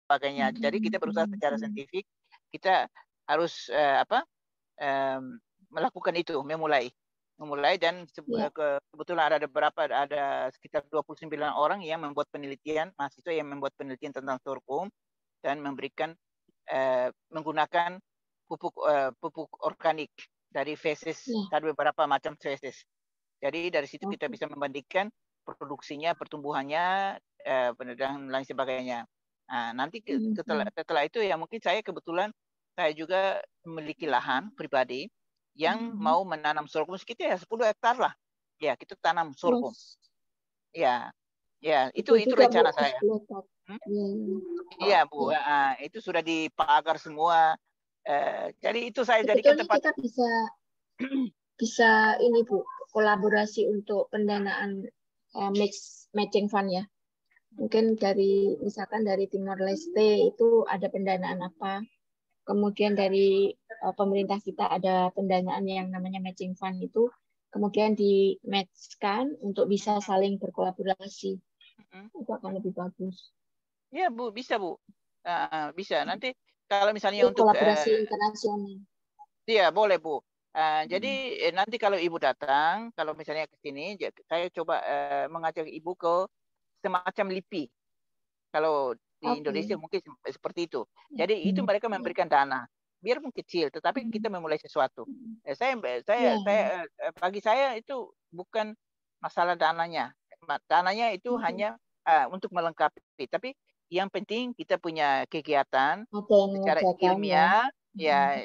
sebagainya. Jadi kita berusaha secara saintifik, kita harus melakukan itu, memulai dan kebetulan ada sekitar 29 orang yang membuat penelitian, mahasiswa yang membuat penelitian tentang sorghum dan memberikan menggunakan pupuk organik dari feses, ada beberapa macam feses. Jadi dari situ kita bisa membandingkan produksinya, pertumbuhannya, dan lain sebagainya. Nah, nanti setelah itu ya mungkin kebetulan saya juga memiliki lahan pribadi yang mau menanam sorghum sekitar 10 hektar lah. Ya, kita tanam sorghum. Ya, itu rencana saya. Iya, Bu. Itu sudah dipagar semua. Jadi itu saya jadikan tempat. Kita bisa ini Bu, kolaborasi untuk pendanaan matching fund ya. Mungkin misalkan dari Timor Leste itu ada pendanaan apa, kemudian dari pemerintah kita ada pendanaan yang namanya matching fund itu, kemudian di-matchkan untuk bisa saling berkolaborasi. Itu akan lebih bagus. Ya Bu, bisa Bu. Bisa. Nanti kalau misalnya untuk kolaborasi internasional. Iya, boleh Bu. Jadi nanti kalau Ibu datang, kalau misalnya ke sini, saya coba mengajak Ibu ke semacam LIPI. Kalau di Indonesia mungkin seperti itu. Jadi itu mereka memberikan dana, biarpun kecil, tetapi kita memulai sesuatu. Bagi saya itu bukan masalah dananya. Dananya itu hanya untuk melengkapi. Tapi yang penting kita punya kegiatan secara ilmiah,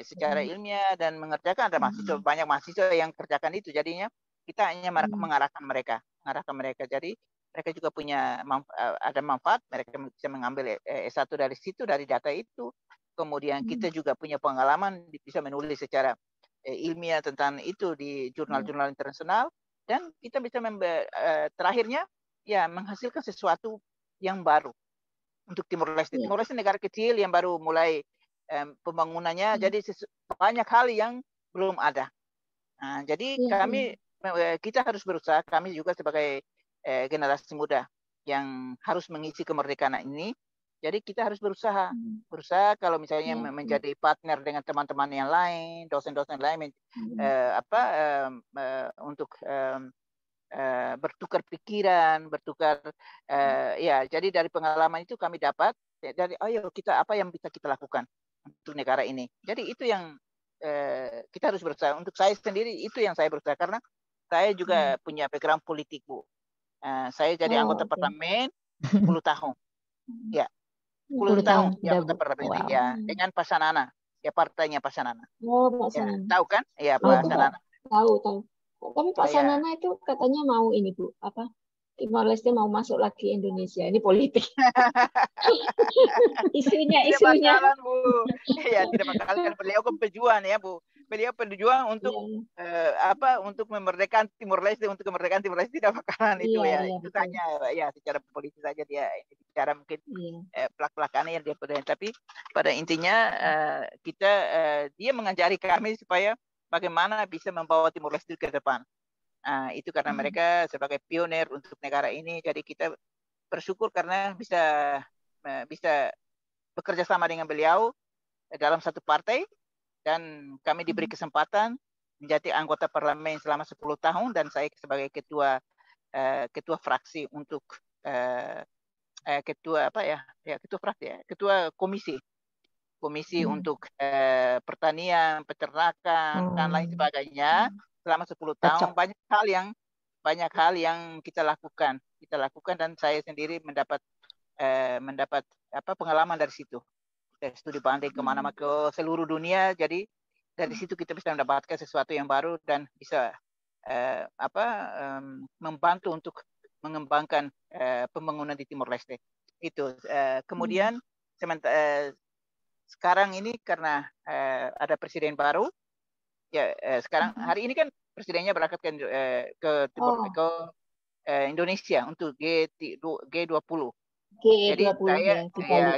secara ilmiah dan mengerjakan. Ada mahasiswa, banyak mahasiswa yang kerjakan itu. Jadinya kita hanya mengarahkan mereka. Jadi mereka juga punya ada manfaat, mereka bisa mengambil S1 dari situ, dari data itu. Kemudian kita juga punya pengalaman, bisa menulis secara ilmiah tentang itu di jurnal-jurnal internasional, dan kita bisa terakhirnya ya menghasilkan sesuatu yang baru untuk Timor Leste. Timor Leste negara kecil yang baru mulai pembangunannya, jadi banyak hal yang belum ada. Nah, jadi kita harus berusaha, kami juga sebagai generasi muda yang harus mengisi kemerdekaan ini. Jadi kita harus berusaha kalau misalnya menjadi partner dengan teman-teman yang lain, dosen-dosen lain, untuk bertukar pikiran, jadi dari pengalaman itu kami dapat dari ayo kita apa yang bisa kita lakukan untuk negara ini. Jadi itu yang kita harus berusaha. Untuk saya sendiri itu yang saya berusaha, karena saya juga punya background politik, Bu. Saya jadi anggota parlemen 10 tahun. Ya, 10 tahun di anggota parlemen dengan Pak Sanana. Ya, partainya Pak Sanana. Pak Sanana. Tahu kan? Ya, Pak Sanana. Tahu. Tapi Pak Sanana itu katanya mau ini, Bu, Timor Leste mau masuk lagi Indonesia. Ini politik. isunya. Bakalan, Bu. Ya, tidak bakalan. Beliau kan pejuang ya, Bu. Beliau berjuang untuk untuk memerdekakan Timor Leste, untuk kemerdekaan Timor Leste tidak bakalan itu ya. Itu hanya ya secara politis saja dia bicara mungkin pelak-pelakannya yang dia peduli. Tapi pada intinya dia mengajari kami supaya bagaimana bisa membawa Timor Leste ke depan. Itu karena mereka sebagai pionir untuk negara ini. Jadi kita bersyukur karena bisa bekerja sama dengan beliau dalam satu partai, dan kami diberi kesempatan menjadi anggota parlemen selama 10 tahun, dan saya sebagai ketua fraksi untuk ketua komisi untuk pertanian, peternakan dan lain sebagainya selama 10 tahun. Banyak hal yang kita lakukan dan saya sendiri mendapat pengalaman dari situ. Studi banding kemana-mana ke seluruh dunia, jadi dari situ kita bisa mendapatkan sesuatu yang baru dan bisa membantu untuk mengembangkan pembangunan di Timor Leste. Itu kemudian sekarang ini karena ada presiden baru ya, sekarang hari ini kan presidennya berangkat ke Timor ke Indonesia untuk G20. Jadi saya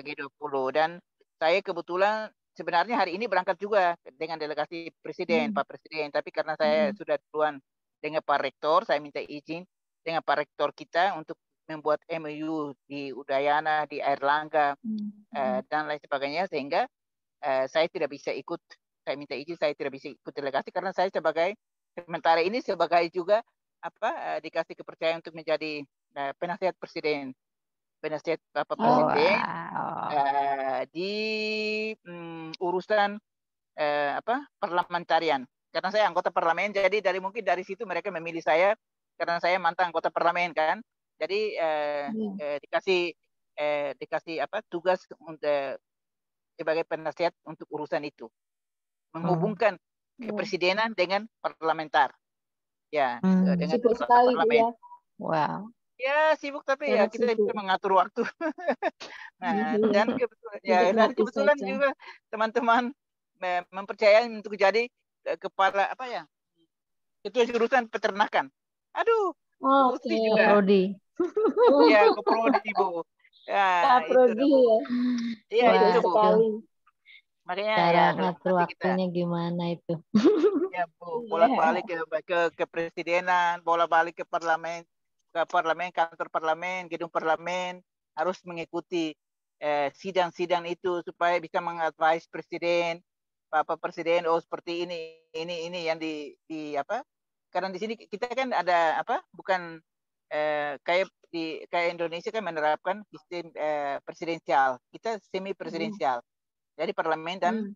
G20, dan saya kebetulan sebenarnya hari ini berangkat juga dengan delegasi presiden, Pak Presiden, tapi karena saya sudah duluan dengan Pak Rektor, saya minta izin dengan Pak Rektor kita untuk membuat MOU di Udayana, di Airlangga, dan lain sebagainya, sehingga saya tidak bisa ikut. Saya minta izin, saya tidak bisa ikut delegasi karena saya sementara ini sebagai juga dikasih kepercayaan untuk menjadi penasihat presiden, Bapak Presiden di urusan parlamentarian. Karena saya anggota parlemen, jadi mungkin dari situ mereka memilih saya karena saya mantan anggota parlemen kan. Jadi dikasih tugas sebagai penasihat untuk urusan itu, menghubungkan kepresidenan dengan parlamentar. Ya, dengan sibuk sekali parlemen. Ya. Wow. Ya sibuk, tapi ya kita bisa mengatur waktu. Nah, dan kebetulan juga teman-teman mempercayai untuk jadi kepala ketua jurusan peternakan. Aduh, juga. Prodi. Ya, Prodi, Bu. Ya, Prodi ya. Iya, itu Bu. Sekali. Makanya cara ngatur waktunya gimana itu? Ya Bu, bolak-balik ke presidenan, bolak-balik ke parlemen, kantor parlemen, gedung parlemen, harus mengikuti sidang-sidang itu supaya bisa mengadvise presiden, Bapak Presiden, seperti ini yang di karena di sini kita kan ada bukan kayak Indonesia kan menerapkan sistem presidensial, kita semi presidensial, jadi parlemen dan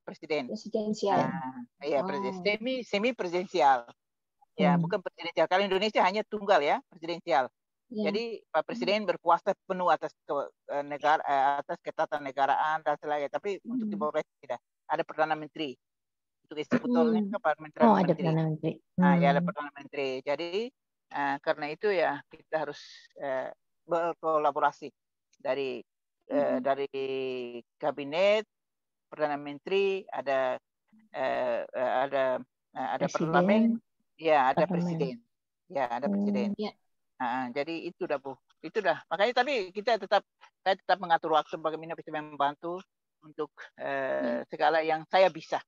presiden. Presidensial. Iya, semi presidensial. Ya, bukan presidensial. Kalau Indonesia hanya tunggal ya, presidensial. Jadi Pak Presiden berkuasa penuh atas negara, atas ketatanegaraan dan sebagainya. Tapi untuk Timor Leste tidak. Ada Perdana Menteri. Untuk eksekutornya ada Perdana Menteri. Ya, ada Perdana Menteri. Jadi karena itu ya kita harus berkolaborasi dari kabinet, Perdana Menteri, ada parlemen, ya ada presiden. Ya, ada presiden. Jadi itu dah Bu. Itu dah. Makanya tapi saya tetap mengatur waktu bagaimana bisa membantu untuk segala yang saya bisa.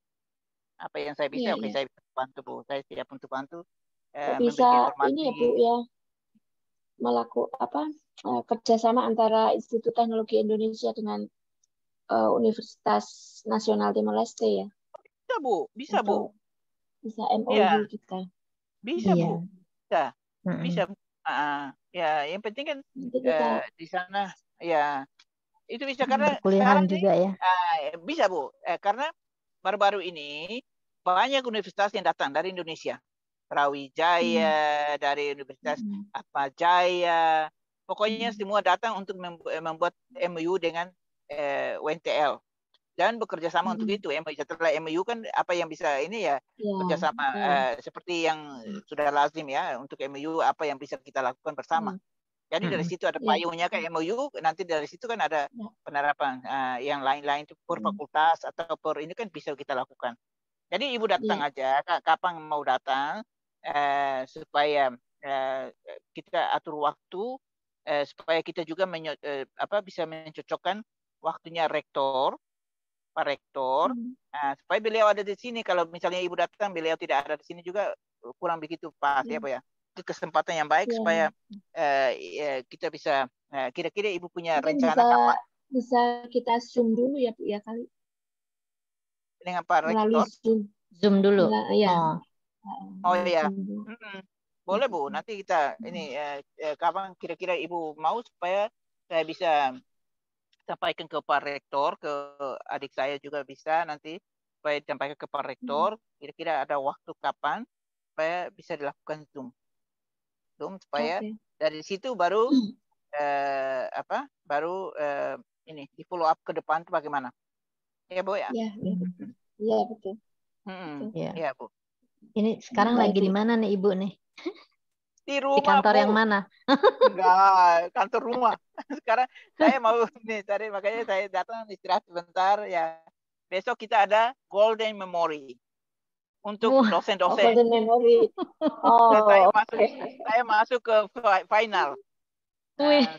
Apa yang saya bisa, saya bisa bantu Bu. Saya siap untuk bantu. Bisa ini ya Bu ya, melakukan kerjasama antara Institut Teknologi Indonesia dengan Universitas Nasional Timor Leste ya. Bisa Bu, bisa Bu. Bisa MOU kita. Bisa Bu. Bisa. Ya, yang penting kan di sana ya itu bisa karena perkuliahan juga ya. Bisa Bu, karena baru-baru ini banyak universitas yang datang dari Indonesia, Brawijaya, dari Universitas Atmajaya, pokoknya semua datang untuk membuat MOU dengan UNTL dan bekerja sama untuk itu. Setelah MOU kan apa yang bisa ini ya bekerjasama seperti yang sudah lazim ya untuk MOU, apa yang bisa kita lakukan bersama. Jadi dari situ ada payungnya kan MOU, nanti dari situ kan ada penerapan yang lain-lain itu per fakultas atau per ini kan bisa kita lakukan. Jadi Ibu datang aja kapan mau datang supaya kita atur waktu supaya kita juga bisa mencocokkan waktunya Pak Rektor, supaya beliau ada di sini. Kalau misalnya Ibu datang, beliau tidak ada di sini juga kurang begitu pas ya Bu ya. Itu kesempatan yang baik supaya kita bisa kira-kira Ibu punya rencana kapan? Bisa kita Zoom dulu ya Bu ya kali. Dengan Pak Rektor. Zoom dulu. Oh iya. Boleh Bu, nanti kita ini kapan kira-kira Ibu mau supaya saya bisa sampaikan ke Pak Rektor, ke adik saya juga bisa nanti supaya sampaikan ke Pak Rektor, kira-kira ada waktu kapan supaya bisa dilakukan Zoom supaya dari situ baru ini di follow up ke depan itu bagaimana? Ya Bu ya? Iya betul. Iya Bu. Ini sekarang lagi di mana nih Ibu nih? Di rumah. Di kantor Bu. yang mana? Enggak, kantor rumah. Sekarang saya mau nih tadi makanya saya datang istirahat sebentar ya. Besok kita ada Golden Memory untuk dosen-dosen. Golden Memory. Saya masuk ke final.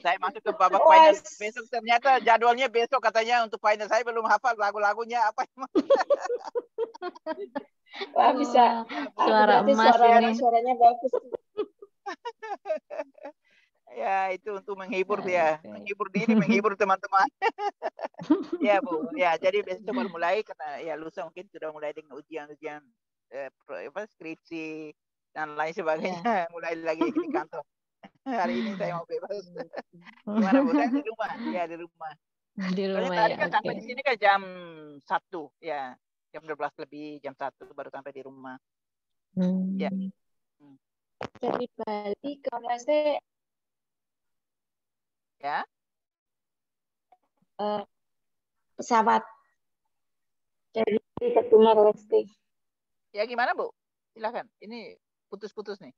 Saya masuk ke babak final. Besok ternyata jadwalnya besok katanya untuk final. Saya belum hafal lagu-lagunya apa. Wah, bisa. Suara emas ini. Suaranya bagus. Ya, itu untuk menghibur dia, menghibur diri, menghibur teman-teman. Ya, Bu. Ya, jadi besok baru mulai karena ya lusa mungkin sudah mulai dengan ujian-ujian skripsi dan lain sebagainya. Mulai lagi di kantor. Hari ini saya mau bebas. Gimana, Bu? Saya di rumah. Ya, di rumah. Di Soalnya rumah tadi ya, kan sampai oke. di sini kan jam 1 ya. Jam 12 lebih, jam 1 baru sampai di rumah. Ya. Dari Bali ke Leste Ya. pesawat dari ke Timor Leste. Ya, gimana, Bu? Silakan. Ini putus-putus nih.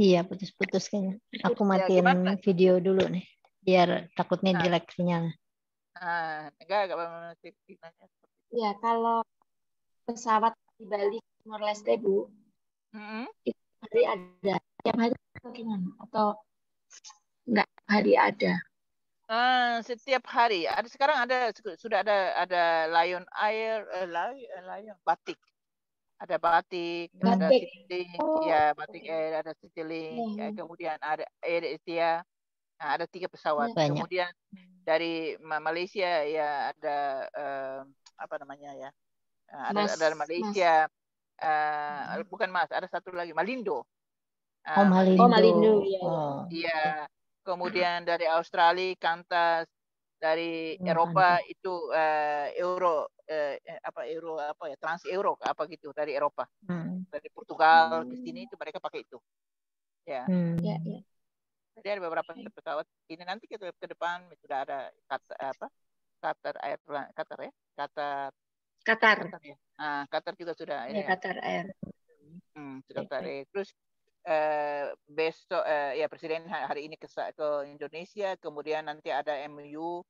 Iya, putus-putus kayaknya. Aku Ya, matiin gimana? video dulu nih, biar takutnya jelek sinyalnya. Enggak apa-apa. Ya, kalau pesawat di Bali ke Timor Leste, Bu, itu hari ada. Tiap hari bagaimana? Atau enggak hari ada? Setiap hari. Sekarang sudah ada Lion Air, Lion Batik. Ada Batik, ada Batik. Citylink, ya Batik Air, ada Citylink, kemudian ada Air Asia. Nah, ada 3 pesawat. Banyak. Kemudian dari Malaysia ya ada apa namanya ya? Ada Malaysia. Bukan Mas, ada satu lagi Malindo. Malindo. Malindo. Iya. Kemudian dari Australia, Qantas, dari Eropa itu Euro Trans Euro apa gitu dari Eropa. Dari Portugal ke sini itu mereka pakai itu. Ya. Jadi ada beberapa pesawat ini nanti ke depan sudah ada Qatar Airline, Qatar ya. Qatar ya. Qatar juga sudah ya. Qatar Air. Qatar Air. Terus besok ya Presiden hari ini ke Indonesia, kemudian nanti ada MOU,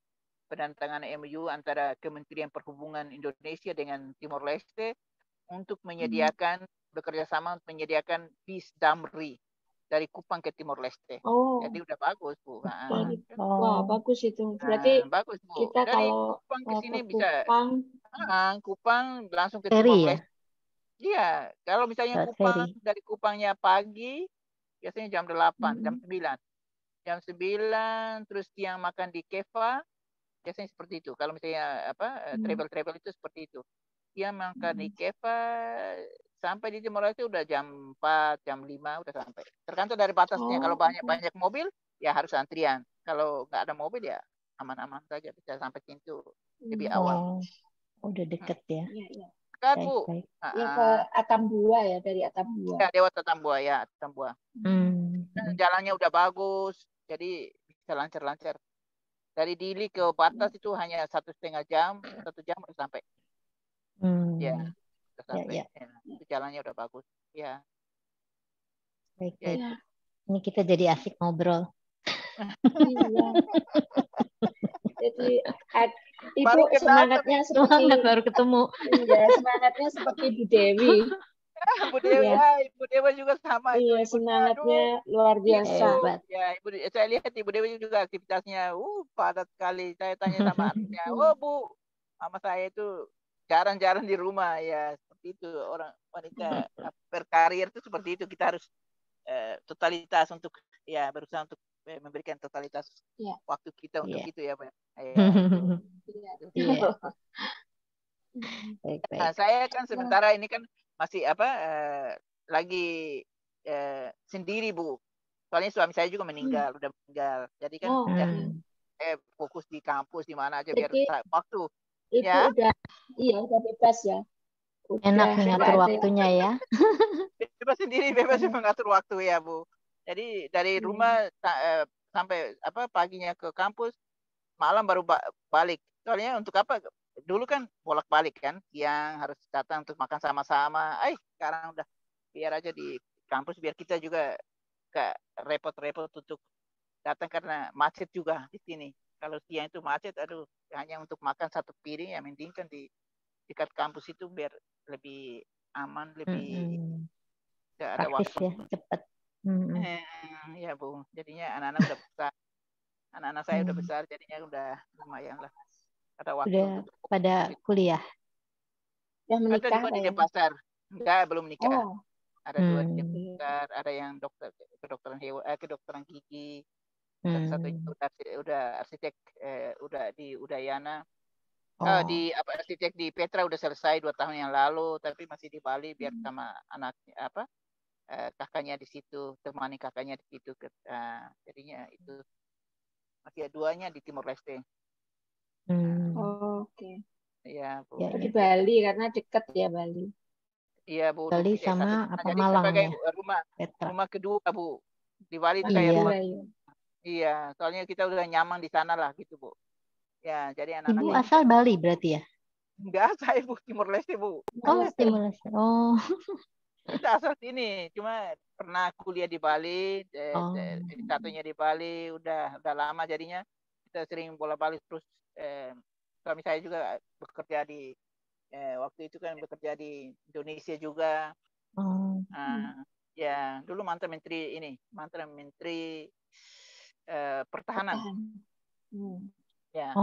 penandatangan MOU antara Kementerian Perhubungan Indonesia dengan Timor Leste untuk menyediakan bekerja sama untuk menyediakan bis Damri dari Kupang ke Timor Leste. Jadi udah bagus, Bu. Wah, bagus itu. Berarti bagus, Bu. Kita dari kalau Kupang ke sini bisa Kupang langsung ke Ferry, Timor ya? Leste. Iya, kalau misalnya Kupang dari Kupangnya pagi, biasanya jam 8, jam 9. Jam 9 terus siang makan di Keva, biasanya seperti itu. Kalau misalnya travel itu seperti itu. Siang makan di Keva, sampai di Timor Leste udah jam 4, jam 5 udah sampai. Tergantung dari batasnya. Kalau banyak mobil, ya harus antrian. Kalau nggak ada mobil ya aman-aman saja bisa sampai pintu lebih awal. Udah deket ya. Kan, Bu. Ya ke Atambua ya, dari Atambua. Ya, Dewata Tambua ya, Tambua. Jalannya udah bagus, jadi bisa lancar-lancar. Dari Dili ke batas itu hanya 1,5 jam, 1 jam udah sampai. Ya, udah sampai. Ya. Itu jalannya udah bagus. Ya. Baik. Ini kita jadi asik ngobrol. Iya. Jadi Ibu semangatnya seperti baru ketemu. Iya, semangatnya seperti Bu Dewi. Bu Dewi, Ibu Dewi juga sama itu. Iya, semangatnya luar biasa. Ya, saya lihat Ibu Dewi juga aktivitasnya padat sekali. Saya tanya sama anaknya, Bu, mama saya itu jarang-jarang di rumah ya. Seperti itu orang wanita berkarir itu seperti itu. Kita harus totalitas untuk berusaha untuk memberikan totalitas waktu kita untuk itu ya, Pak. Nah, saya kan sementara ini kan masih lagi sendiri, Bu. Soalnya suami saya juga udah meninggal. Jadi kan fokus di kampus di mana aja biar waktu. Itu udah bebas ya. Enak mengatur waktunya ya. Bebas mengatur waktu ya, Bu. Jadi dari rumah sampai paginya ke kampus, malam baru balik. Soalnya untuk apa? Dulu kan bolak-balik kan, siang harus datang untuk makan sama-sama. Sekarang udah biar aja di kampus biar kita juga gak repot-repot untuk datang karena macet juga di sini. Kalau siang itu macet, hanya untuk makan satu piring ya mending kan di dekat kampus itu biar lebih aman, lebih ada waktu ya, cepat. Ya, Bu. Jadinya anak-anak udah besar. Anak-anak saya udah besar, jadinya udah lumayan lah. Ada waktu udah untuk pada kuliah. Udah menikah ada juga di Denpasar. Enggak, belum nikah. Ada 2 dokter, ada yang kedokteran hewan, kedokteran gigi. Satu itu udah arsitek, udah di Udayana. Di arsitek di Petra udah selesai 2 tahun yang lalu, tapi masih di Bali biar sama anaknya kakaknya di situ, temani kakaknya di situ. Jadinya itu masih duanya di Timor Leste. Oke. Iya, Bu. Di Bali karena dekat ya Bali. Iya, Bu. Bali sama jadi Malang sebagai ya? rumah kedua, Bu. Di Bali itu kayak rumah. Iya, soalnya kita udah nyaman di sana lah gitu, Bu. Ya, jadi anak-anak. Ibu asal Bali berarti ya? Enggak, saya Bu, Timor Leste, Bu. Timor Leste. Oh. Kita asal sini, cuma pernah kuliah di Bali, satunya di Bali, udah lama jadinya kita sering bola-balik terus. Suami saya juga bekerja di waktu itu kan bekerja di Indonesia juga. Ya, dulu mantan menteri pertahanan. Ya.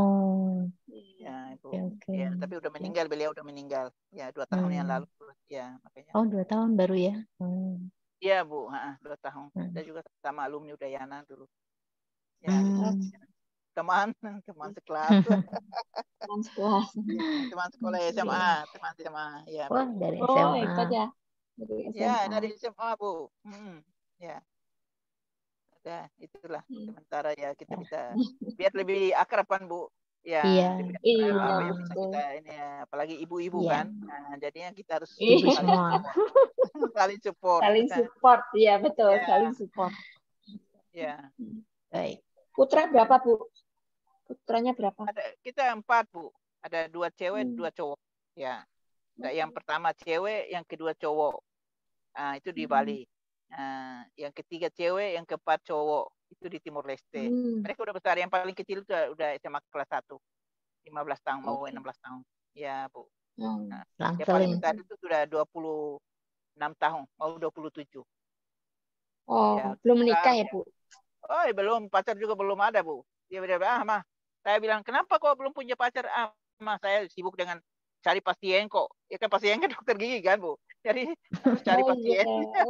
Ya, itu. Ya, tapi udah meninggal, beliau udah meninggal. Ya, 2 tahun yang lalu. Ya, makanya. 2 tahun baru ya? Iya, Bu. 2 tahun. Saya juga sama alumni Udayana dulu. Ya, teman sekelas. Teman sekolah SMA, teman SMA. Ya, Bu. Dari SMA. Hebat ya. Ya, dari SMA, Bu. Ya. Ya, itulah sementara ya kita bisa biar lebih akraban, Bu. Ya, apa yang bisa kita ini ya, apalagi ibu-ibu kan. Nah, jadinya kita harus saling support. Saling support, iya betul, saling support. Ya. Baik. Putra berapa, Bu? Putranya berapa? Kita 4, Bu. Ada 2 cewek, 2 cowok. Ya. Yang pertama cewek, yang kedua cowok. Itu di Bali. Yang ketiga cewek, yang keempat cowok. Itu di Timor Leste. Mereka udah besar. Yang paling kecil itu udah SMA kelas 1. 15 tahun, mau 16 tahun. Ya, Bu. Yang paling besar itu sudah 26 tahun, mau 27. Ya, belum menikah ya, Bu? Oh, belum. Pacar juga belum ada, Bu. Dia bilang, Mah. Saya bilang, kenapa kok belum punya pacar? Mah, saya sibuk dengan cari pasien kok. Ya kan pasien kan dokter gigi kan, Bu. Jadi harus cari pasien. Dia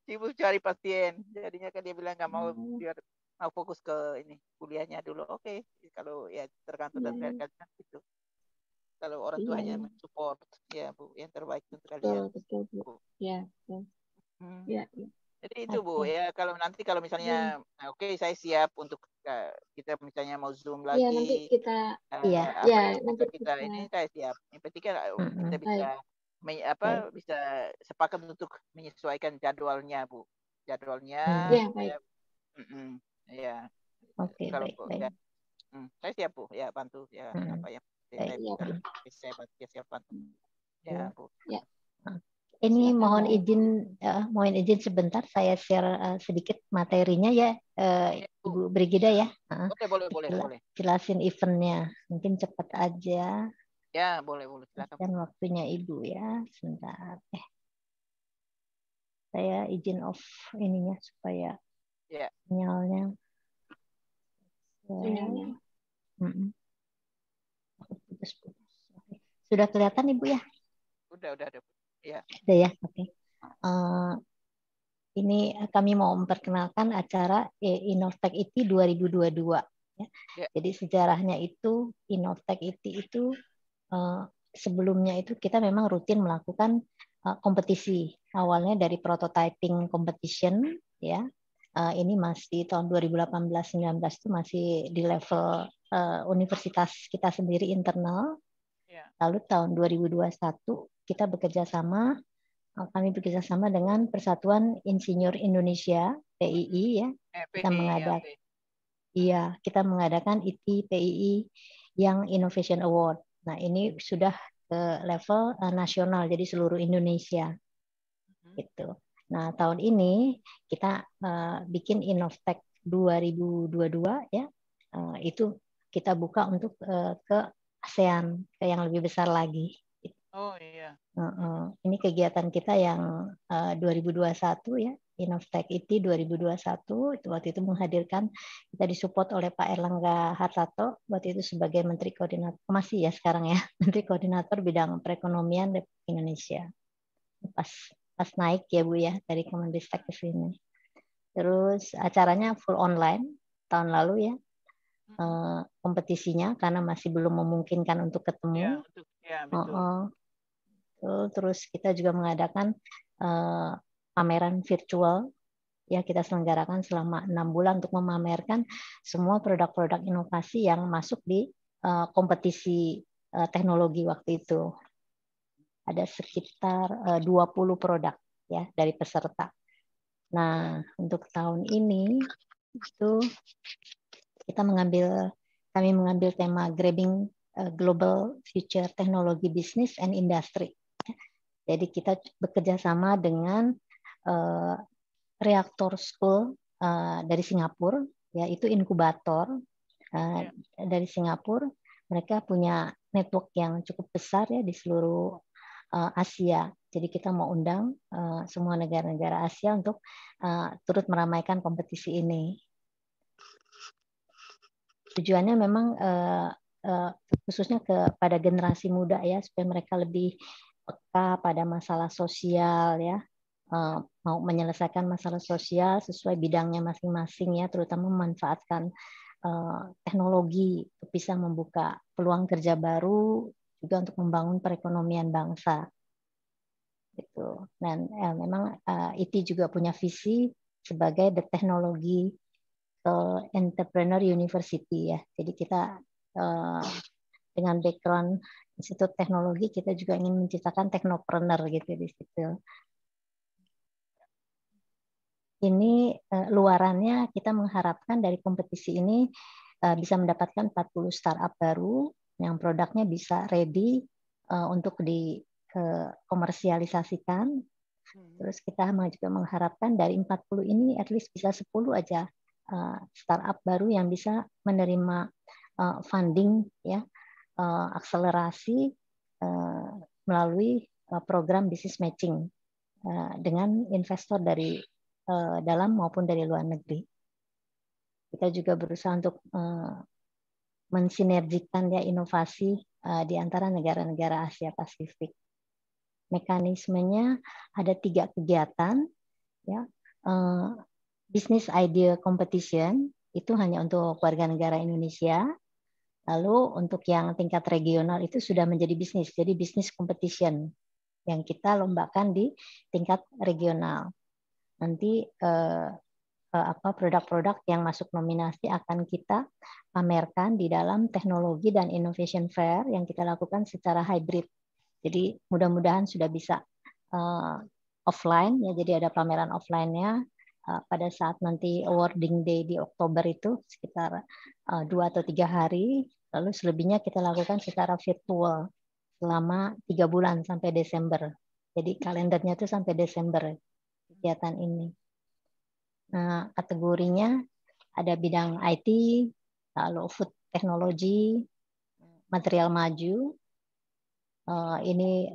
sibuk cari pasien. Jadinya kan dia bilang nggak mau, biar mau fokus ke ini kuliahnya dulu. Oke. Kalau ya tergantung dari mereka gitu. Kalau orang tuanya mensupport, ya Bu, yang terbaik untuk kalian. Betul, Bu. Ya. Jadi itu Bu, ya kalau misalnya oke, saya siap untuk kita misalnya mau Zoom lagi. Iya, nanti kita ini saya siap. Yang penting kan kita bisa bisa sepakat untuk menyesuaikan jadwalnya, Bu. Jadwalnya. Ya. Oke, kalau baik. Saya siap, Bu, ya bantu ya apa yang saya siap bantu. Ya, Bu. Ya. Ini mohon izin sebentar saya share sedikit materinya ya, Ibu Brigida ya. Boleh. Jelasin eventnya, mungkin cepat aja. Ya, boleh silakan. Dan waktunya Ibu ya, sebentar. Saya izin off ininya supaya sinyalnya. Sudah kelihatan Ibu ya? Udah. Ya. Sudah ya, oke. Ini kami mau memperkenalkan acara Innovtech IT 2022. Ya. Jadi sejarahnya itu Innovtech IT itu sebelumnya itu kita memang rutin melakukan kompetisi. Awalnya dari prototyping competition, ya. Ini masih tahun 2018-19 itu masih di level universitas kita sendiri internal. Lalu tahun 2021 kita kami bekerja sama dengan Persatuan Insinyur Indonesia (PII) ya. Kita mengadakan IT PII Young Innovation Award. Nah, ini sudah ke level nasional, jadi seluruh Indonesia. Gitu. Nah, tahun ini kita bikin Innovtech 2022 ya. Itu kita buka untuk ke ASEAN, ke yang lebih besar lagi. Oh iya. Ini kegiatan kita yang 2021 ya, Innovtech IT 2021. Itu waktu itu menghadirkan, kita disupport oleh Pak Erlangga Hartarto waktu itu sebagai Menteri Koordinator, masih ya sekarang ya, Menteri Koordinator bidang perekonomian Republik Indonesia. Pas pas naik ya Bu ya dari Kemenristek ke sini. Terus acaranya full online tahun lalu ya. Kompetisinya karena masih belum memungkinkan untuk ketemu. Betul. Terus kita juga mengadakan pameran virtual ya, kita selenggarakan selama 6 bulan untuk memamerkan semua produk-produk inovasi yang masuk di kompetisi teknologi waktu itu. Ada sekitar 20 produk ya dari peserta. Nah, untuk tahun ini itu kami mengambil tema Grabbing Global Future Technology Business and Industry. Jadi kita bekerja sama dengan Reaktor School dari Singapura, yaitu inkubator dari Singapura. Mereka punya network yang cukup besar ya di seluruh Asia. Jadi kita mau undang semua negara-negara Asia untuk turut meramaikan kompetisi ini. Tujuannya memang khususnya kepada generasi muda ya, supaya mereka lebih peka pada masalah sosial ya, mau menyelesaikan masalah sosial sesuai bidangnya masing-masing ya, terutama memanfaatkan teknologi untuk bisa membuka peluang kerja baru juga untuk membangun perekonomian bangsa. Gitu. Dan memang IT juga punya visi sebagai the technology entrepreneur university ya. Jadi kita dengan background Institut Teknologi kita juga ingin menciptakan teknopreneur gitu di situ. Ini luarannya kita mengharapkan dari kompetisi ini bisa mendapatkan 40 startup baru yang produknya bisa ready untuk dikomersialisasikan. Terus kita juga mengharapkan dari 40 ini at least bisa 10 aja startup baru yang bisa menerima funding ya, akselerasi melalui program business matching dengan investor dari dalam maupun dari luar negeri. Kita juga berusaha untuk mensinergikan ya inovasi di antara negara-negara Asia Pasifik. Mekanismenya ada 3 kegiatan ya. Business Idea Competition itu hanya untuk warga negara Indonesia. Lalu untuk yang tingkat regional itu sudah menjadi bisnis, jadi business competition yang kita lombakan di tingkat regional. Nanti produk-produk yang masuk nominasi akan kita pamerkan di dalam teknologi dan innovation fair yang kita lakukan secara hybrid. Jadi mudah-mudahan sudah bisa offline ya, jadi ada pameran offline-nya pada saat nanti awarding day di Oktober itu sekitar 2 atau 3 hari, lalu selebihnya kita lakukan secara virtual selama 3 bulan sampai Desember. Jadi kalendernya itu sampai Desember kegiatan ini. Nah, kategorinya ada bidang IT, lalu food technology, material maju, ini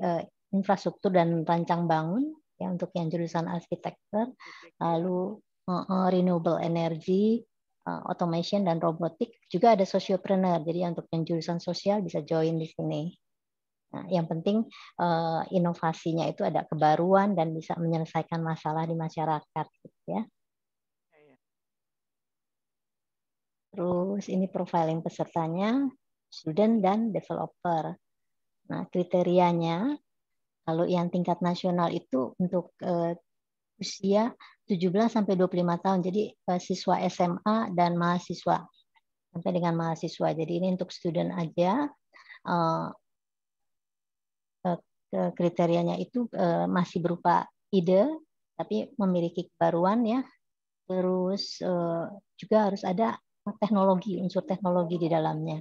infrastruktur dan rancang bangun ya untuk yang jurusan arsitektur, lalu renewable energy, automation dan robotik, juga ada sociopreneur. Jadi untuk yang jurusan sosial bisa join di sini. Nah, yang penting inovasinya itu ada kebaruan dan bisa menyelesaikan masalah di masyarakat gitu ya. Terus ini profiling pesertanya, student dan developer. Nah, kriterianya kalau yang tingkat nasional itu untuk usia 17 sampai 25 tahun. Jadi siswa SMA dan mahasiswa sampai dengan mahasiswa. Jadi ini untuk student aja. Kriterianya itu masih berupa ide tapi memiliki kebaruan ya. Terus juga harus ada teknologi, unsur teknologi di dalamnya.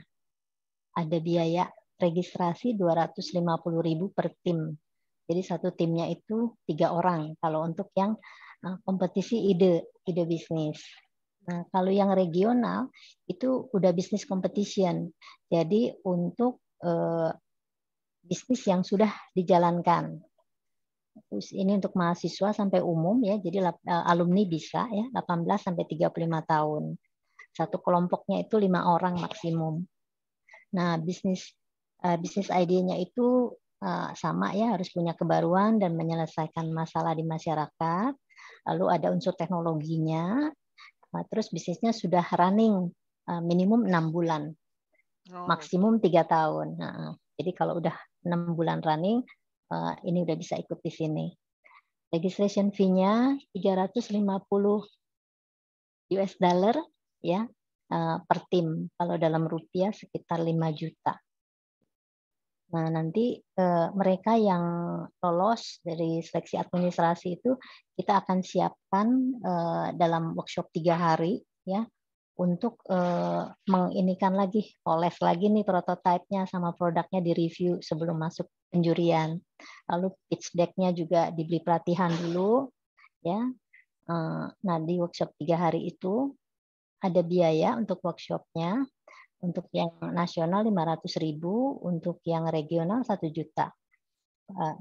Ada biaya registrasi 250.000 per tim. Jadi satu timnya itu 3 orang kalau untuk yang kompetisi ide bisnis. Nah, kalau yang regional itu udah business competition. Jadi untuk bisnis yang sudah dijalankan. Terus ini untuk mahasiswa sampai umum ya. Jadi alumni bisa ya 18 sampai 35 tahun. Satu kelompoknya itu 5 orang maksimum. Nah, bisnis idenya itu sama ya, harus punya kebaruan dan menyelesaikan masalah di masyarakat. Lalu ada unsur teknologinya. Terus bisnisnya sudah running minimum 6 bulan, maksimum 3 tahun. Jadi kalau udah 6 bulan running, ini udah bisa ikut di sini. Registration fee-nya 350 US dollar ya per tim. Kalau dalam rupiah sekitar 5 juta. Nah, nanti mereka yang lolos dari seleksi administrasi itu kita akan siapkan dalam workshop 3 hari ya untuk menginikan lagi, poles lagi nih prototipenya sama produknya direview sebelum masuk penjurian. Lalu pitch deck-nya juga diberi pelatihan dulu ya. Nah, di workshop 3 hari itu ada biaya untuk workshopnya. Untuk yang nasional 500.000, untuk yang regional 1 juta.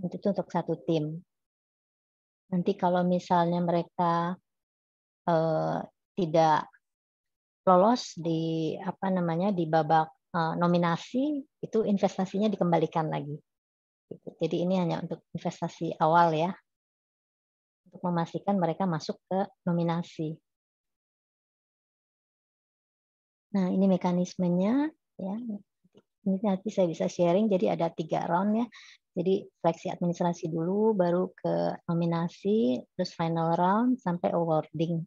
Itu untuk satu tim. Nanti kalau misalnya mereka tidak lolos di di babak nominasi, itu investasinya dikembalikan lagi. Jadi ini hanya untuk investasi awal ya, untuk memastikan mereka masuk ke nominasi. Nah, ini mekanismenya ya. Ini nanti saya bisa sharing. Jadi ada 3 round ya. Jadi seleksi administrasi dulu, baru ke nominasi, terus final round sampai awarding.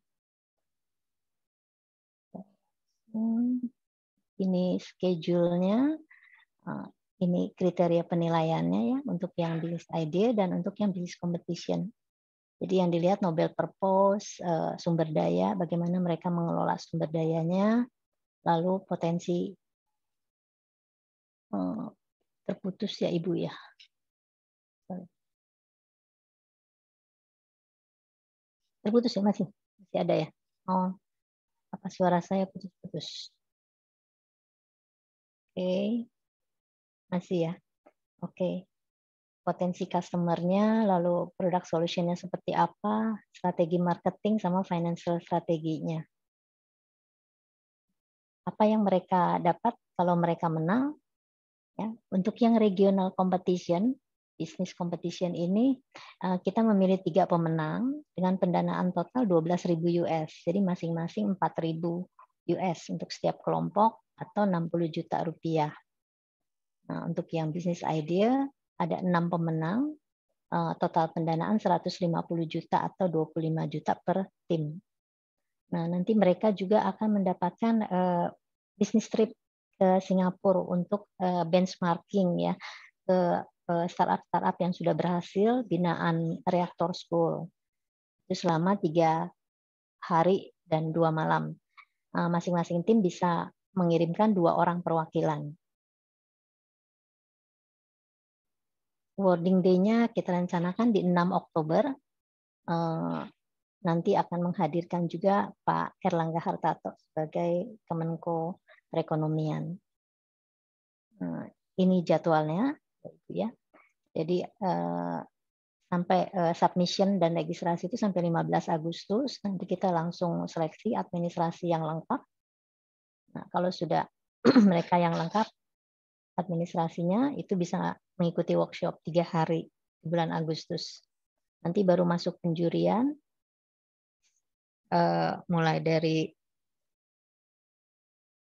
Ini schedule-nya. Ini kriteria penilaiannya ya untuk yang business idea dan untuk yang business competition. Jadi yang dilihat Nobel purpose, sumber daya, bagaimana mereka mengelola sumber dayanya, lalu potensi terputus ya Ibu ya. Terputus ya, masih ada ya. Oh, apa suara saya putus-putus? Oke, masih ya. Oke. Potensi customer-nya, lalu product solution-nya seperti apa, strategi marketing sama financial strateginya. Apa yang mereka dapat kalau mereka menang? Ya, untuk yang regional competition, business competition ini kita memilih 3 pemenang dengan pendanaan total 12.000 US. Jadi masing-masing 4.000 US untuk setiap kelompok atau 60 juta rupiah. Nah, untuk yang business idea ada 6 pemenang, total pendanaan 150 juta atau 25 juta per tim. Nah, nanti mereka juga akan mendapatkan business trip ke Singapura untuk benchmarking ya ke startup-startup yang sudah berhasil binaan Reaktor School. Itu selama 3 hari dan 2 malam. Masing-masing tim bisa mengirimkan 2 orang perwakilan. Awarding Day-nya kita rencanakan di 6 Oktober. Nanti akan menghadirkan juga Pak Erlangga Hartarto sebagai Kemenko Perekonomian. Ini jadwalnya, ya. Jadi sampai submission dan registrasi itu sampai 15 Agustus. Nanti kita langsung seleksi administrasi yang lengkap. Nah, kalau sudah mereka yang lengkap administrasinya, itu bisa mengikuti workshop 3 hari di bulan Agustus. Nanti baru masuk penjurian, mulai dari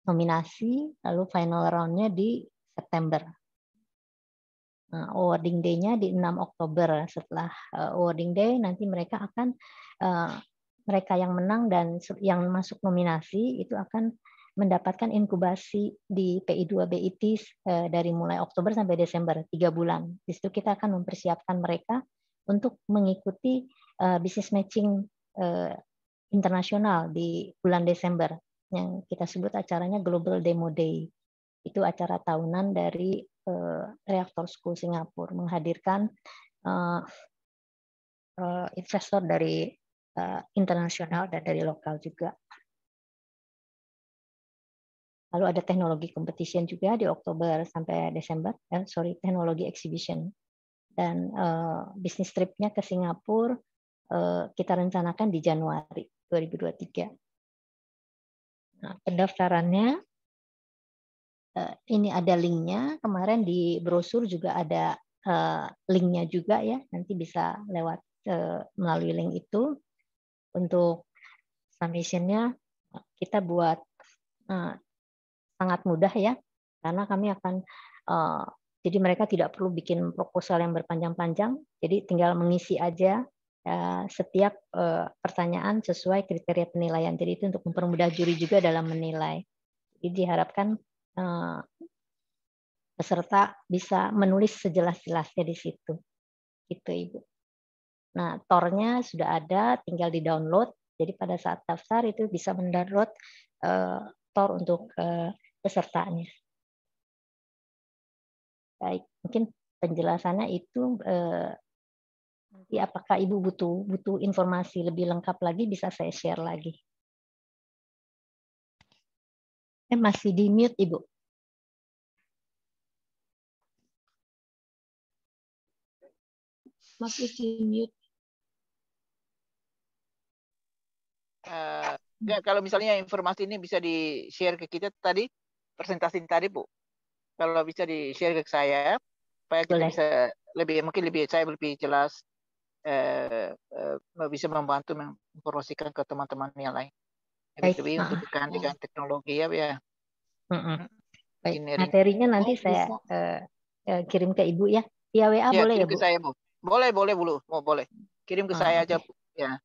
nominasi, lalu final round-nya di September. Nah, awarding day-nya di 6 Oktober. Setelah awarding day, nanti mereka akan, mereka yang menang dan yang masuk nominasi itu akan mendapatkan inkubasi di PI2 BIT dari mulai Oktober sampai Desember, 3 bulan. Di situ kita akan mempersiapkan mereka untuk mengikuti business matching internasional di bulan Desember, yang kita sebut acaranya Global Demo Day. Itu acara tahunan dari Reaktor School Singapura, menghadirkan investor dari internasional dan dari lokal juga. Lalu ada teknologi competition juga di Oktober sampai Desember, teknologi exhibition. Dan bisnis tripnya ke Singapura kita rencanakan di Januari 2023. Nah, pendaftarannya ini ada linknya. Kemarin di brosur juga ada linknya juga ya, nanti bisa lewat melalui link itu. Untuk submission-nya kita buat sangat mudah ya, karena kami akan jadi mereka tidak perlu bikin proposal yang berpanjang-panjang, jadi tinggal mengisi aja setiap pertanyaan sesuai kriteria penilaian. Jadi itu untuk mempermudah juri juga dalam menilai. Jadi diharapkan peserta bisa menulis sejelas-jelasnya di situ. Gitu, Ibu. Nah, tornya sudah ada, tinggal di-download. Jadi pada saat daftar itu bisa mendownload tor untuk pesertanya. Baik, mungkin penjelasannya itu nanti apakah Ibu butuh informasi lebih lengkap lagi, bisa saya share lagi. Masih di mute, Ibu. Masih di mute. Enggak, kalau misalnya informasi ini bisa di-share ke kita tadi, presentasi tadi, Bu. Kalau bisa di-share ke saya, supaya kita bisa mungkin saya lebih jelas, bisa membantu mempromosikan ke teman-teman yang lain. Lebih untuk kecantikan teknologi ya. Baik, materinya nanti saya kirim ke Ibu ya. Via WA boleh ya, Bu? Kirim ke saya, Bu. Boleh, Bu. Boleh. Kirim ke saya aja, Bu. Ya.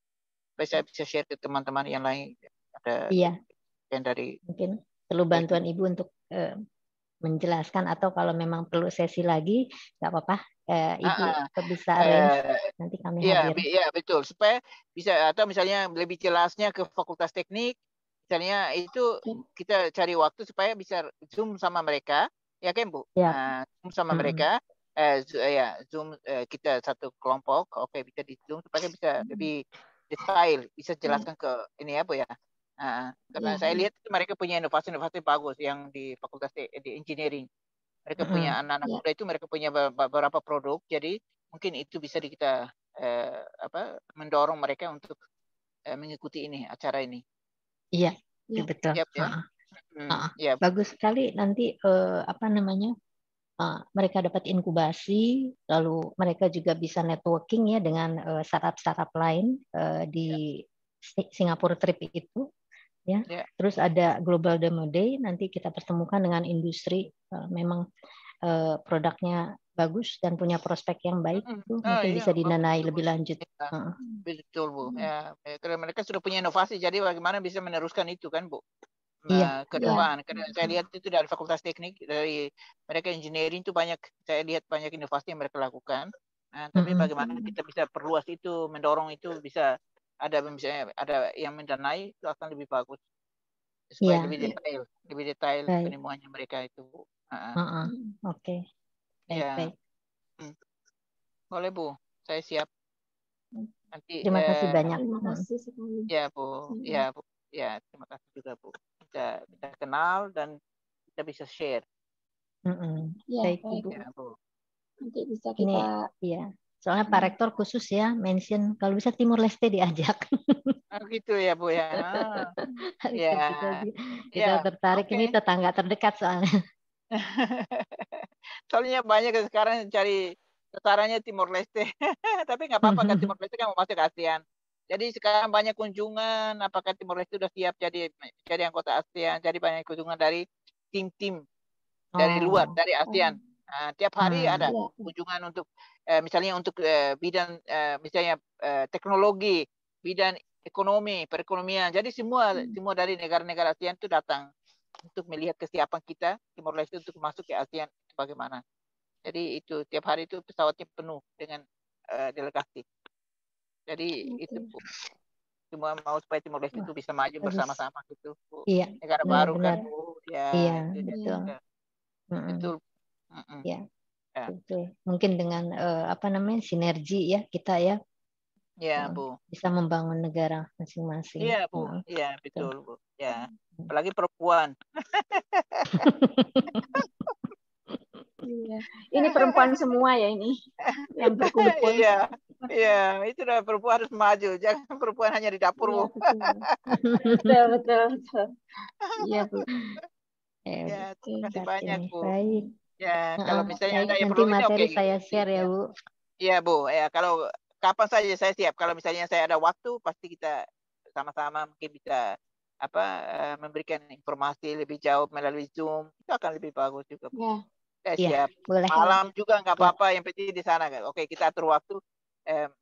Supaya saya bisa share ke teman-teman yang lain. Ada yang dari mungkin perlu bantuan Ibu untuk menjelaskan, atau kalau memang perlu sesi lagi nggak apa-apa, Ibu bisa arrange, nanti kami hadir. Iya, betul, supaya bisa, atau misalnya lebih jelasnya ke Fakultas Teknik, misalnya itu kita cari waktu supaya bisa Zoom sama mereka, ya kan, Bu? Zoom sama mereka, Zoom kita satu kelompok, bisa di Zoom supaya bisa lebih detail, bisa jelaskan ke ini ya, Bu ya. Karena saya lihat itu mereka punya inovasi-inovasi bagus yang di Fakultas di Engineering. Mereka punya anak-anak muda itu, mereka punya beberapa produk, jadi mungkin itu bisa kita mendorong mereka untuk mengikuti acara ini. Iya, betul. Bagus sekali. Nanti mereka dapat inkubasi, lalu mereka juga bisa networking ya dengan startup-startup lain di Singapura Trip itu. Ya. Terus ada Global Demo Day, nanti kita pertemukan dengan industri memang produknya bagus dan punya prospek yang baik, itu mungkin bisa didanai lebih lanjut. Betul, Bu. Ya, karena mereka sudah punya inovasi, jadi bagaimana bisa meneruskan itu kan, Bu? Ke depan. Karena saya lihat itu dari Fakultas Teknik, dari mereka engineering itu saya lihat banyak inovasi yang mereka lakukan. Tapi bagaimana kita bisa perluas itu, mendorong itu, bisa misalnya ada yang mendanai, itu akan lebih bagus. Supaya lebih detail penemuannya mereka itu. Oke. Baik. Boleh, Bu. Saya siap. Nanti, terima kasih banyak. Terima kasih sekali. Ya, Bu. Ya, Bu. Ya, terima kasih juga, Bu. Kita kenal dan kita bisa share. Baik, Ibu. Ya, Bu. Nanti bisa kita. Iya. Soalnya Pak Rektor khusus ya mention kalau bisa Timur Leste diajak. Gitu ya, Bu ya. Kita tertarik, ini tetangga terdekat soalnya. Soalnya banyak sekarang cari sasarannya Timur Leste. Tapi nggak apa-apa kan, Timur Leste kan mau masuk ASEAN. Jadi sekarang banyak kunjungan, apakah Timor Leste sudah siap jadi anggota ASEAN, jadi banyak kunjungan dari tim-tim dari luar, dari ASEAN. Tiap hari ada kunjungan untuk misalnya untuk bidang misalnya teknologi, bidang ekonomi, perekonomian. Jadi semua dari negara-negara ASEAN itu datang untuk melihat kesiapan kita Timor Leste untuk masuk ke ASEAN bagaimana. Jadi itu tiap hari itu pesawatnya penuh dengan delegasi. Jadi itu Bu. Semua mau supaya Timor Leste itu bisa maju bersama-sama gitu, Bu. Iya. Negara baru kan, Bu. Ya, iya, betul. Betul. Ya. Betul. Mungkin dengan sinergi ya kita ya. Ya, Bu. Bisa membangun negara masing-masing. Iya, Bu. Iya, betul, Bu. Ya. Apalagi perempuan. Iya. Ini perempuan semua ya ini yang berkumpul. Iya, itu udah perempuan harus maju. Jangan perempuan hanya di dapur, Bu. Betul. Iya, Bu. Ya, terima kasih banyak, Bu. Baik. Ya, kalau misalnya baik, ada yang nanti perlu ini materi oke. saya share ya, Bu. Iya, Bu. Ya, kalau kapan saja saya siap. Kalau misalnya saya ada waktu, pasti kita sama-sama mungkin bisa memberikan informasi lebih jauh melalui Zoom. Itu akan lebih bagus juga, Bu. Ya. Saya Iya, siap. boleh. Malam juga nggak Ya. apa-apa, yang penting di sana kan. Oke, kita atur waktu.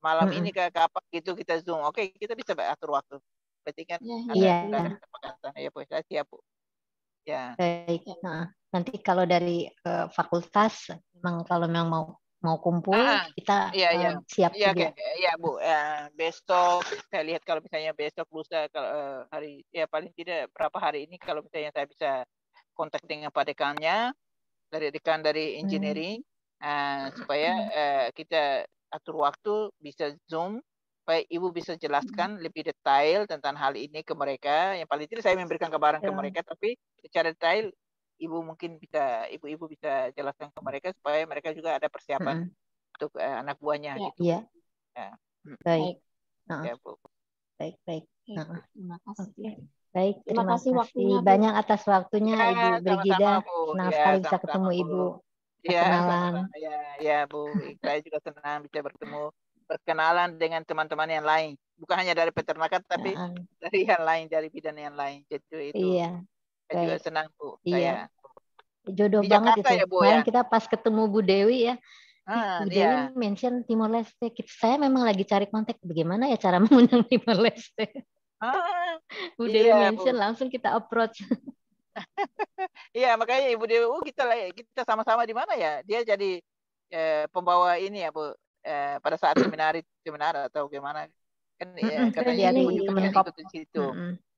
Malam ini ke kapan gitu kita Zoom. Oke, kita bisa atur waktu. Berarti kan ada kesepakatan. Ya, Bu. Saya siap, Bu. Ya. Baik. Nah, nanti kalau dari fakultas, kalau memang mau kumpul, kita siap juga. Iya, Bu. Besok saya lihat kalau misalnya besok lusa kalau hari ya paling tidak berapa hari ini kalau misalnya saya bisa kontak dengan Pak Dekannya dari dekan dari engineering supaya kita atur waktu bisa Zoom supaya Ibu bisa jelaskan lebih detail tentang hal ini ke mereka. Yang paling tidak saya memberikan gambaran ke mereka, tapi secara detail ibu-ibu bisa jelaskan ke mereka supaya mereka juga ada persiapan untuk anak buahnya gitu. Iya. Ya. Baik. Ya, Bu. Baik. Terima kasih. Okay. Baik, terima kasih waktunya, banyak atas waktunya Ibu Brigida. Senang sekali bisa ketemu Bu. Ibu. Kenalan. Ya, Bu. Saya juga senang bisa berkenalan dengan teman-teman yang lain. Bukan hanya dari peternakan, tapi dari yang lain, dari bidang yang lain. Jadi itu. Iya. Saya juga senang, Bu. Iya. Jodoh di banget Jakarta, itu. Ya, Bu, kemarin ya? kita pas ketemu Bu Dewi ya. Bu Dewi mention Timor Leste. Saya memang lagi cari kontak bagaimana ya cara mengundang Timor Leste. Bu Dewi mention, langsung kita approach. Iya, makanya Ibu Dewi, kita sama-sama di mana ya? Dia jadi pembawa ini ya, Bu. Pada saat seminar atau gimana? Kan katanya Ibu juga ikut di situ.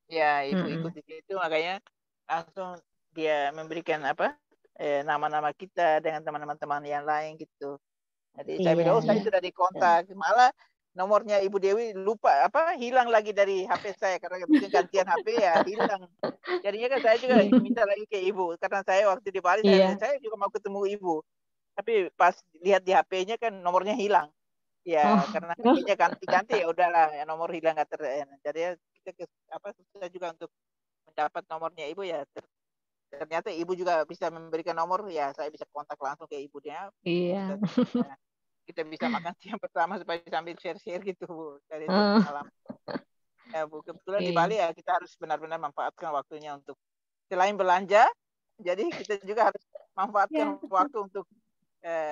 Ya, Ibu ikut di situ, makanya langsung dia memberikan nama-nama kita dengan teman-teman yang lain gitu. Jadi saya bilang, saya sudah dikontak. Malah nomornya Ibu Dewi hilang lagi dari HP saya karena mungkin gantian HP ya hilang. Jadinya kan saya juga minta lagi ke Ibu karena saya waktu di Bali saya juga mau ketemu Ibu. Tapi pas lihat di HP-nya kan nomornya hilang. Ya, karena HP-nya ganti-ganti ya udahlah, nomor hilang nggak jadi kita susah juga untuk mendapat nomornya Ibu ya. Ternyata Ibu juga bisa memberikan nomor, ya saya bisa kontak langsung ke Ibu dia. Iya. Kita bisa makan siang bersama supaya sambil share-share gitu, Bu. Dari malam. Ya, Bu, kebetulan di Bali ya kita harus benar-benar manfaatkan waktunya untuk selain belanja, jadi kita juga harus manfaatkan waktu untuk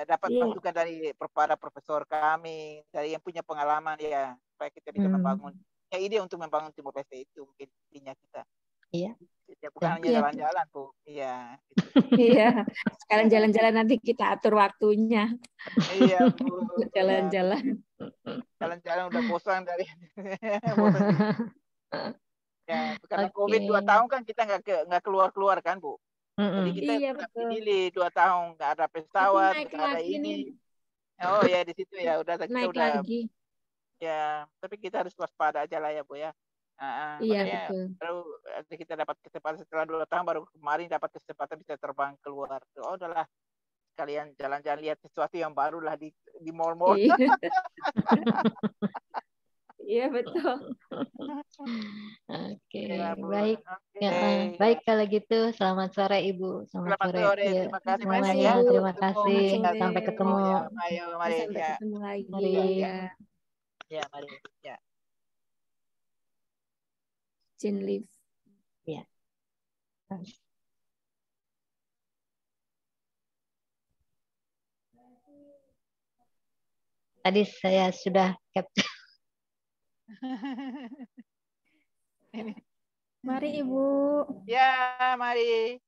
dapat masukan dari para profesor kami, dari yang punya pengalaman ya, supaya kita bisa membangun ide untuk membangun Timor Leste itu mungkin intinya kita. Iya. Ya, bukan hanya jalan-jalan, Bu. Iya. Iya. Sekarang jalan-jalan nanti kita atur waktunya. Iya, Bu. Jalan-jalan. Jalan-jalan udah bosan dari ya, karena COVID 2 tahun kan kita nggak keluar-keluar kan, Bu. Jadi kita pilih 2 tahun nggak ada pesawat, nggak ada ini. Oh ya di situ ya kita udah lagi. Ya, tapi kita harus waspada aja lah ya, Bu ya. Iya, betul. Baru kita dapat kesempatan setelah 2 tahun, baru kemarin dapat kesempatan bisa terbang keluar. Oh udahlah, kalian jalan-jalan lihat sesuatu yang baru lah di mall-mall. Iya betul. Oke, baik. Baik kalau gitu. Selamat sore Ibu. Selamat sore. Terima kasih semuanya. ya. Terima kasih. Sampai ketemu. Ayo, mari. Sampai ketemu lagi. Mari. Ya, mari. Ya. Jin Live. Ya. Tadi saya sudah capture. Mari Ibu. Ya, mari.